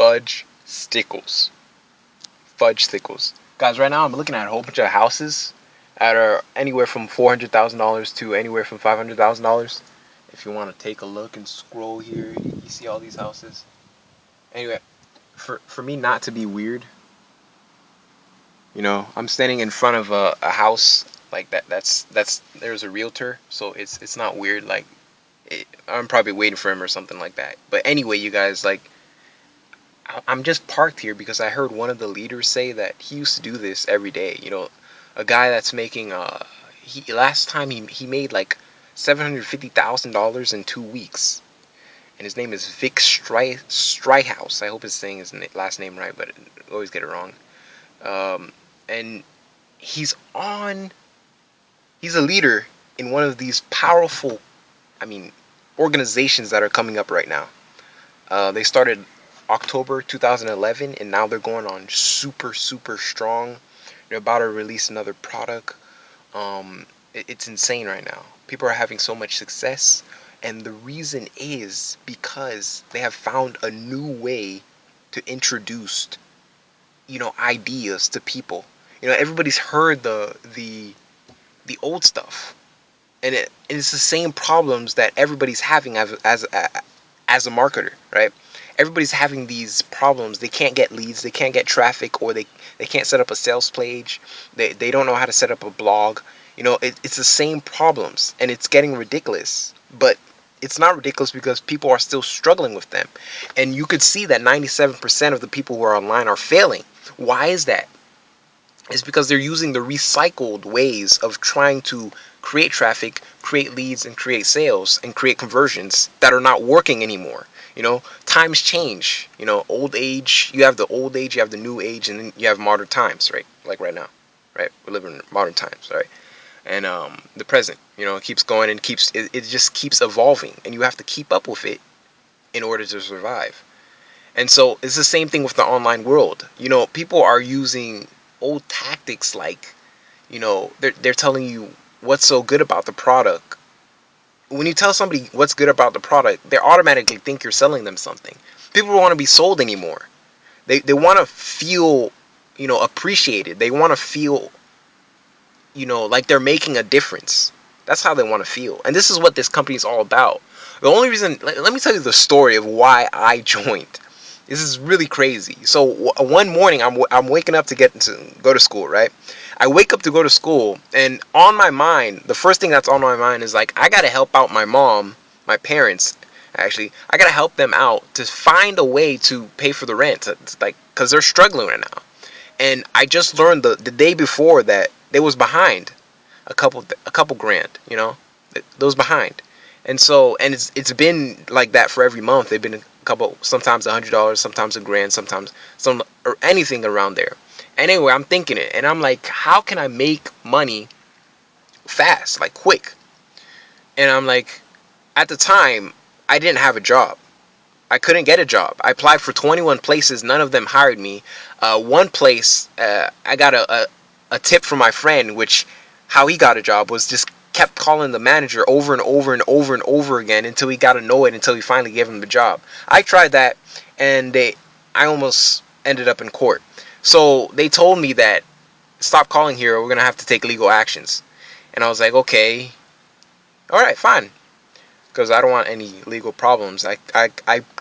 fudge stickles. Fudge stickles. Guys, right now I'm looking at a whole bunch of houses that are anywhere from $400,000 to anywhere from $500,000. If you want to take a look and scroll here, you see all these houses. Anyway, for me not to be weird, I'm standing in front of a house like that. That's there's a realtor, so it's not weird. Like I'm probably waiting for him or something like that. But anyway, you guys, like I'm just parked here because I heard one of the leaders say that he used to do this every day. A guy that's making he last time he made like $750,000 in 2 weeks, and his name is Vic Stryhouse. I hope it's saying his last name right, but I always get it wrong. And he's a leader in one of these powerful, organizations that are coming up right now. They started October 2011, and now they're going on super, super strong. They're about to release another product. It's insane right now. People are having so much success, and the reason is because they have found a new way to introduce, ideas to people. Everybody's heard the old stuff, and it's the same problems that everybody's having as a marketer, right? Everybody's having these problems. They can't get leads, they can't get traffic, or they can't set up a sales page. They don't know how to set up a blog. It's the same problems, and it's getting ridiculous. But it's not ridiculous because people are still struggling with them. And you could see that 97% of the people who are online are failing. Why is that? It's because they're using the recycled ways of trying to create traffic, create leads, and create sales, and create conversions that are not working anymore. Times change. Old age, you have the old age, you have the new age, and then you have modern times, right? Like right now, right? We're living in modern times, right? And the present, it keeps going and it just keeps evolving, and you have to keep up with it in order to survive. And so it's the same thing with the online world. People are using old tactics like, they're telling you what's so good about the product. When you tell somebody what's good about the product, they automatically think you're selling them something. People don't want to be sold anymore. They want to feel, appreciated. They want to feel, like they're making a difference. That's how they want to feel. And this is what this company is all about. The only reason, let me tell you the story of why I joined. This is really crazy. So one morning, I'm waking up to go to school, right? I wake up to go to school, and on my mind, the first thing that's on my mind is like, I gotta help out my mom, my parents. Actually, I gotta help them out to find a way to pay for the rent. It's like, cause they're struggling right now. And I just learned the day before that they was behind a couple grand. Those behind. And so, and it's been like that for every month. They've been a couple, sometimes $100, sometimes $1,000, sometimes or anything around there. Anyway, I'm thinking it, and I'm like, how can I make money fast, like quick? And I'm like, at the time, I didn't have a job. I couldn't get a job. I applied for 21 places. None of them hired me. One place, I got a tip from my friend, which how he got a job was just kept calling the manager over and over and over and over again until he got annoyed, until he finally gave him the job. I tried that, and I almost ended up in court. So they told me that, stop calling here, or we're going to have to take legal actions. And I was like, okay, all right, fine. Because I don't want any legal problems. I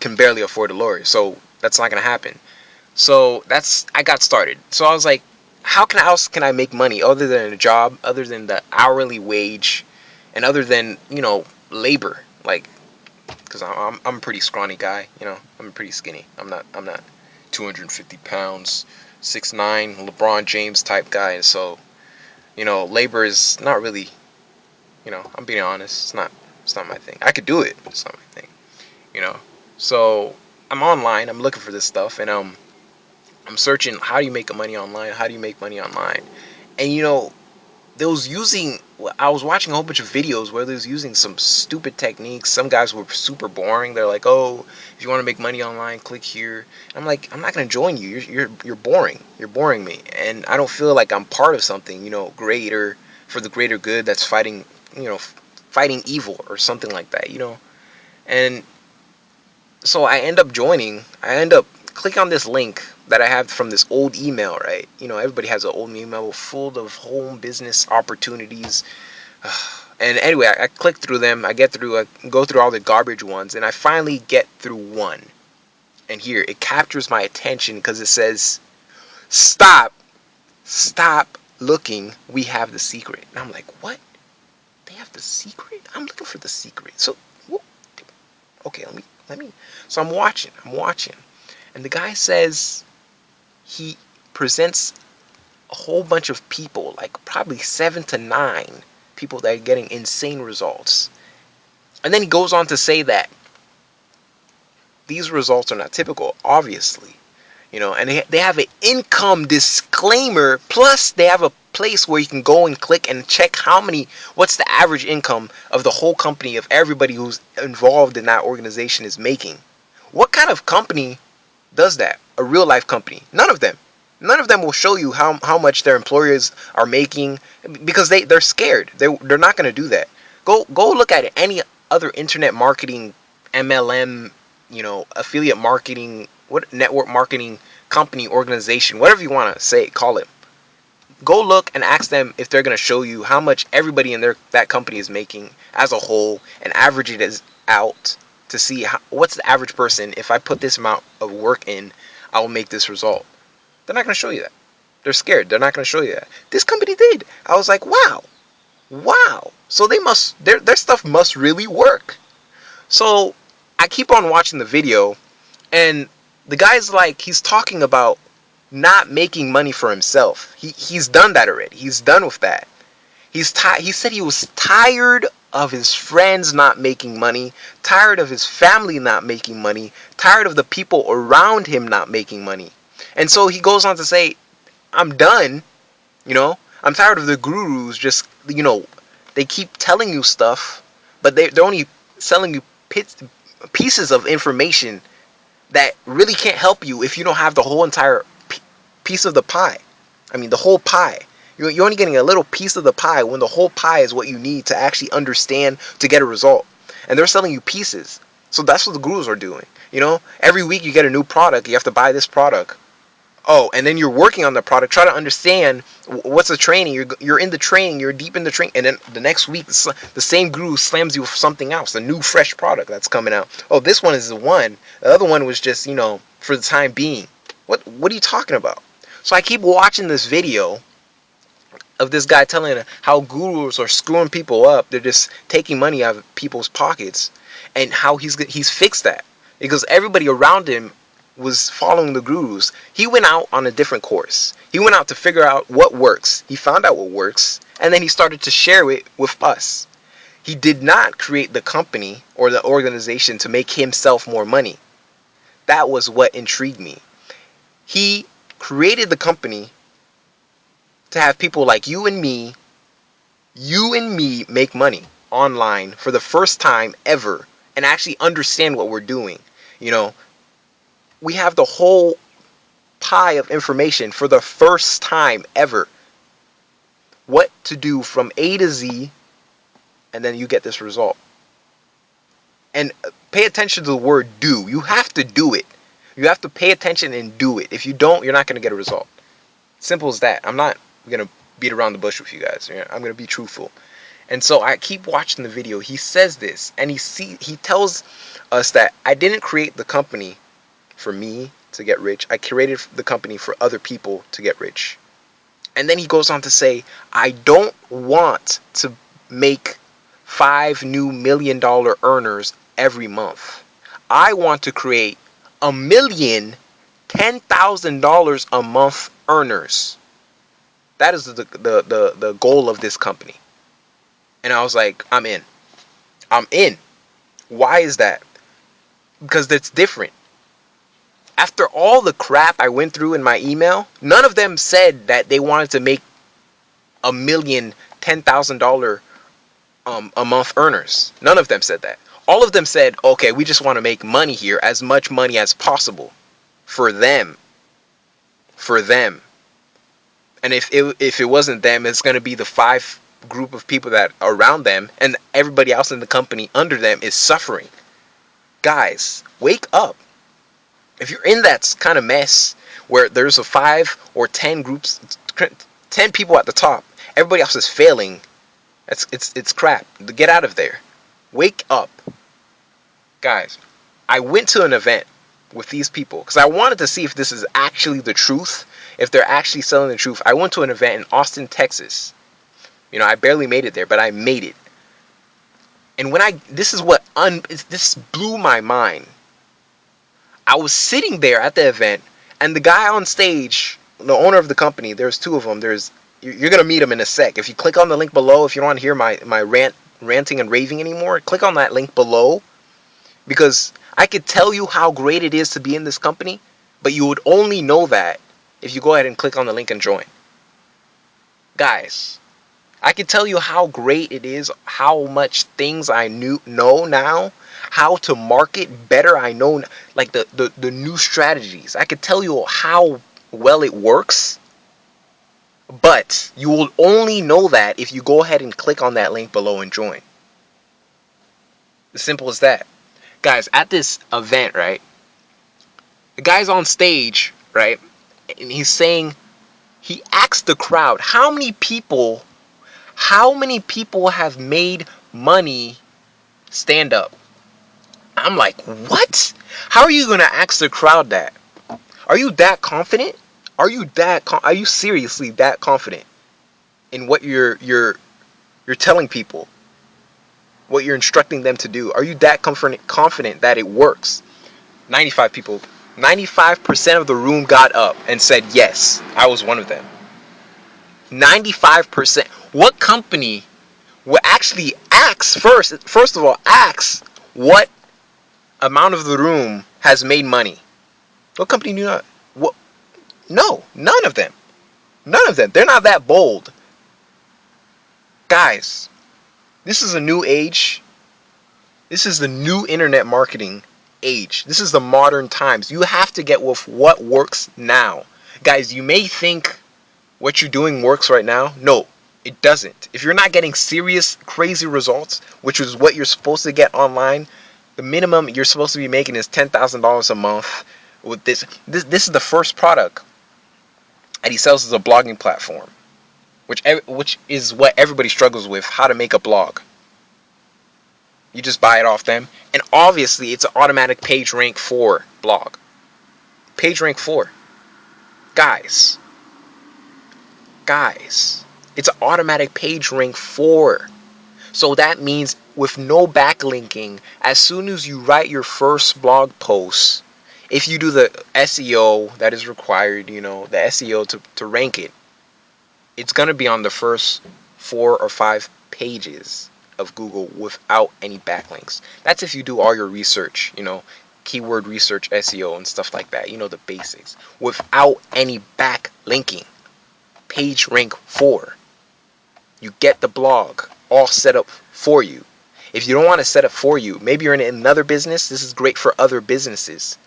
can barely afford a lawyer, so that's not going to happen. So I got started. So I was like, how else can I make money other than a job, other than the hourly wage, and other than, labor? Like, because I'm a pretty scrawny guy, I'm pretty skinny. I'm not 250 pounds, 6'9", LeBron James type guy. So, labor is not really, I'm being honest, it's not my thing. I could do it, but it's not my thing, So I'm online, I'm looking for this stuff, and I'm searching, how do you make money online? How do you make money online? And I was watching a whole bunch of videos where they was using some stupid techniques. Some guys were super boring. They're like, oh, if you want to make money online, click here. And I'm like, I'm not going to join you. You're boring. You're boring me. And I don't feel like I'm part of something, greater, for the greater good, that's fighting, fighting evil or something like that, And so I end up joining. I end up click on this link that I have from this old email, right? You know, everybody has an old email full of home business opportunities. And anyway, I click through them. I go through all the garbage ones, and I finally get through one. And here, it captures my attention because it says, stop looking. We have the secret. And I'm like, what? They have the secret? I'm looking for the secret. So, okay, let me. So I'm watching. And the guy says he presents a whole bunch of people, like probably 7 to 9 people that are getting insane results. And then he goes on to say that these results are not typical, obviously. You know, and they have an income disclaimer, plus they have a place where you can go and click and check what's the average income of the whole company, of everybody who's involved in that organization is making. What kind of company does that? A real life company? None of them. None of them will show you how much their employers are making, because they're scared. They're not going to do that. Go look at it. Any other internet marketing, MLM, you know, affiliate marketing, what network marketing company, organization, whatever you want to call it. Go look and ask them if they're going to show you how much everybody in that company is making as a whole, and average it out to see what's the average person. If I put this amount of work in, I will make this result. They're not going to show you that. They're scared. They're not going to show you that. This company did. I was like, wow. So their stuff must really work. So I keep on watching the video, and the guy's like, he's talking about not making money for himself. He's done that already. He's done with that. He said he was tired of his friends not making money, tired of his family not making money, tired of the people around him not making money. And so he goes on to say, I'm done. You know, I'm tired of the gurus just, you know, they keep telling you stuff, but they're only selling you pieces of information that really can't help you if you don't have the whole entire piece of the pie. I mean, the whole pie. You're only getting a little piece of the pie when the whole pie is what you need to actually understand to get a result. And they're selling you pieces. So that's what the gurus are doing. You know, every week you get a new product. You have to buy this product. Oh, and then you're working on the product. Try to understand what's the training. You're in the training. You're deep in the training. And then the next week, the same guru slams you with something else. A new, fresh product that's coming out. Oh, this one is the one. The other one was just, you know, for the time being. What are you talking about? So I keep watching this video of this guy telling how gurus are screwing people up. They're just taking money out of people's pockets. And how he's fixed that. Because everybody around him was following the gurus. He went out on a different course. He went out to figure out what works. He found out what works, and then he started to share it with us. He did not create the company or the organization to make himself more money. That was what intrigued me. He created the company to have people like you and me make money online for the first time ever and actually understand what we're doing. You know, we have the whole pie of information for the first time ever. What to do from A to Z, and then you get this result. And pay attention to the word do. You have to do it. You have to pay attention and do it. If you don't, you're not going to get a result. Simple as that. I'm not going to beat around the bush with you guys. I'm going to be truthful. And so I keep watching the video. He says this, and he tells us that I didn't create the company for me to get rich. I created the company for other people to get rich. And then he goes on to say, I don't want to make 5 new $1 million earners every month. I want to create 1,000,000 $10,000 a month earners. That is the goal of this company. And I was like, I'm in. Why is that? Because that's different. After all the crap I went through in my email, none of them said that they wanted to make 1,000,000 $10,000 a month earners. None of them said that. All of them said, okay, we just want to make money here, as much money as possible for them. And if it wasn't them, it's going to be the 5 group of people that are around them, and everybody else in the company under them is suffering. Guys, wake up. If you're in that kind of mess where there's a 5 or 10 groups, 10 people at the top, everybody else is failing, it's crap. Get out of there. Wake up. Guys, I went to an event with these people because I wanted to see if this is actually the truth, if they're actually selling the truth. I went to an event in Austin, Texas. I barely made it there, but I made it. And this blew my mind. I was sitting there at the event, and the guy on stage, the owner of the company, there's 2 of them. You're gonna meet him in a sec. If you click on the link below, if you don't want to hear my ranting and raving anymore, click on that link below, because I could tell you how great it is to be in this company, but you would only know that if you go ahead and click on the link and join. Guys, I can tell you how great it is, how much things I know now, how to market better. I know, like, the new strategies. I could tell you how well it works, but you will only know that if you go ahead and click on that link below and join. As simple as that. Guys, at this event, right, the guy's on stage, right, and he asked the crowd, how many people have made money stand up? I'm like, what? How are you gonna ask the crowd that? Are you that confident? Are you seriously that confident in what you're telling people? What you're instructing them to do? Are you that confident that it works? 95% of the room got up and said yes. I was one of them. 95%. What company will actually ask first of all, ask what amount of the room has made money? What company do not? What? No, none of them. None of them. They're not that bold. Guys, this is a new age. This is the new internet marketing age. This is the modern times. You have to get with what works now. Guys, you may think what you're doing works right now. No, it doesn't. If you're not getting serious, crazy results, which is what you're supposed to get online, the minimum you're supposed to be making is $10,000 a month. With this is the first product that he sells as a blogging platform, which is what everybody struggles with, how to make a blog. You just buy it off them, and obviously it's an automatic page rank 4 blog. Page rank 4. Guys, it's an automatic page rank 4. So that means with no backlinking, as soon as you write your first blog post, if you do the SEO that is required, the SEO to rank it, it's going to be on the first 4 or 5 pages of Google without any backlinks. That's if you do all your research, keyword research, SEO, and stuff like that, the basics, without any backlinking. Page rank 4. You get the blog all set up for you. If you don't want to set up for you, maybe you're in another business. This is great for other businesses.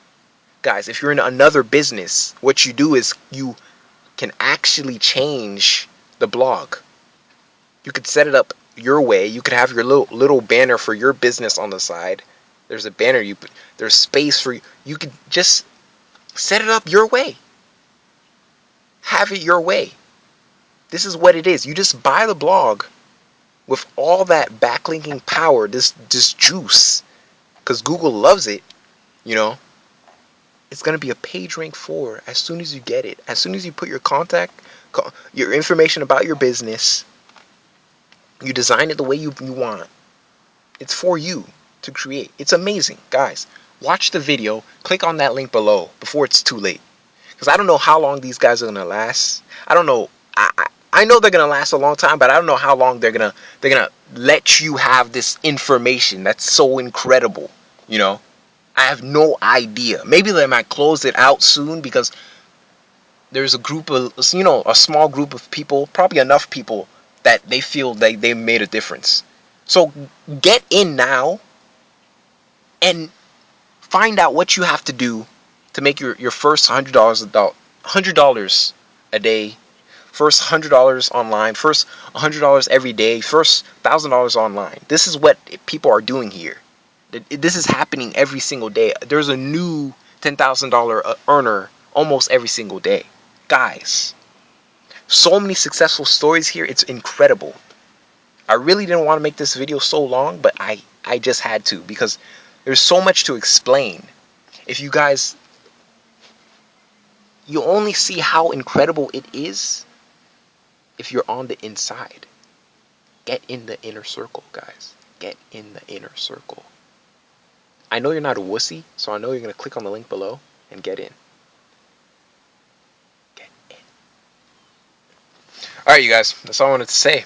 Guys, if you're in another business, what you do is you can actually change the blog. You could set it up your way. You could have your little banner for your business on the side. There's a banner. There's space for you. You could just set it up your way. Have it your way. This is what it is. You just buy the blog with all that backlinking power, this juice, because Google loves it, It's going to be a page rank 4 as soon as you get it. As soon as you put your your information about your business, you design it the way you want. It's for you to create. It's amazing. Guys, watch the video. Click on that link below before it's too late. Because I don't know how long these guys are going to last. I don't know. I know they're going to last a long time, but I don't know how long they're going to let you have this information that's so incredible, I have no idea. Maybe they might close it out soon because there's a group of, a small group of people, probably enough people that they feel they made a difference. So get in now and find out what you have to do to make your first $100 a day, first $100 online, first $100 every day, first $1,000 online. This is what people are doing here. This is happening every single day. There's a new $10,000 earner almost every single day. Guys, so many successful stories here. It's incredible. I really didn't want to make this video so long, but I just had to, because there's so much to explain. If you guys, you only see how incredible it is if you're on the inside. Get in the inner circle, guys. Get in the inner circle. I know you're not a wussy, so I know you're going to click on the link below and get in. Get in. Alright, you guys, that's all I wanted to say.